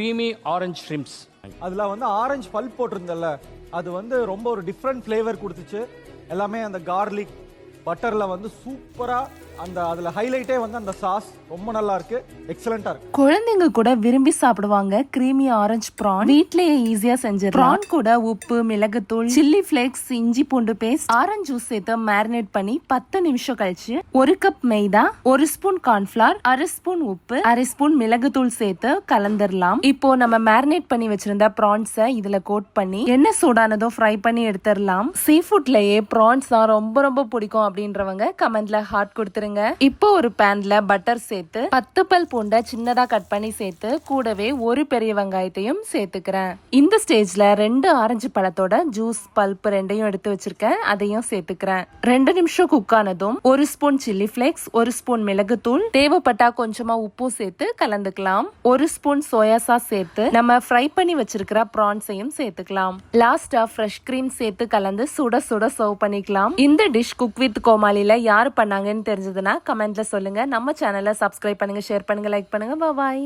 creamy orange shrimps. அதுல வந்து orange bulb போட்டிருந்தல்ல, அது வந்து ரொம்ப ஒரு டிஃப்ரெண்ட் ஃப்ளேவர் கொடுத்துச்சு. எல்லாமே அந்த கார்லிக் பட்டர்ல வந்து சூப்பரா அந்த அதுல ஹைலைட்டே வந்து அந்த சாஸ் ரொம்ப நல்லா இருக்கு, எக்ஸலென்ட்டா இருக்கு. குழந்தைங்க கூட விரும்பி சாப்பிடுவாங்க கிரீமி ஆரஞ்சு ப்ரான். வீட்லயே ஈஸியா செஞ்சிடலாம். ப்ரான் கூட உப்பு, மிளகுத்தூள், சில்லி ஃபிளேக்ஸ், இஞ்சி பூண்டு பேஸ்ட், ஆரஞ்சு ஜூஸ் சேர்த்து மேரினேட் பண்ணி 10 நிமிஷம் கழிச்சு 1 கப் மைதா, 1 ஸ்பூன் கார்ன்ஃபிளவர், 1/2 ஸ்பூன் உப்பு, 1/2 ஸ்பூன் மிளகுத்தூள் சேர்த்து கலந்துடலாம். இப்போ நம்ம மேரினேட் பண்ணி வச்சிருந்த ப்ரான்ஸை இதுல கோட் பண்ணி எண்ணெய் சூடானதோ ஃப்ரை பண்ணி எடுத்துடலாம். சீ ஃபுட்லயே ப்ரான்ஸ் தான் ரொம்ப ரொம்ப பிடிக்கும் அப்படின்றவங்க கமெண்ட்ல ஹார்ட் கொடுத்துருங்க. இப்போ ஒரு பேன்ல பட்டர் சேர்த்து 10 பல் பூண்டை சின்னதா கட் பண்ணி சேர்த்து கூடவே ஒரு பெரிய வெங்காயத்தையும் சேர்த்துக்கிறேன். இந்த ஸ்டேஜ்ல 2 ஆரஞ்சு பழத்தோட ஜூஸ் பல்ப் 2யும் எடுத்து வச்சிருக்கேன், அதையும் சேர்த்துக்கிறேன். 2 நிமிஷம் குக் ஆனதும் 1 ஸ்பூன் சில்லி ஃபிளேக்ஸ், 1 ஸ்பூன் மிளகுத்தூள், தேவைப்பட்டா கொஞ்சமா உப்பு சேர்த்து கலந்துக்கலாம். 1 ஸ்பூன் சோயா சாஸ் சேர்த்து நம்ம ஃப்ரை பண்ணி வச்சிருக்கிற ப்ரான்ஸையும் சேர்த்துக்கலாம். லாஸ்டா ஃப்ரெஷ் கிரீம் சேர்த்து கலந்து சுட சுட சர்வ் பண்ணிக்கலாம். இந்த டிஷ் குக் வித் கோமாளில யாரு பண்ணாங்கன்னு தெரிஞ்சதுன்னா கமெண்ட்ல சொல்லுங்க. நம்ம சேனலை சப்ஸ்கிரைப் பண்ணுங்க, ஷேர் பண்ணுங்க, லைக் பண்ணுங்க. பாய்.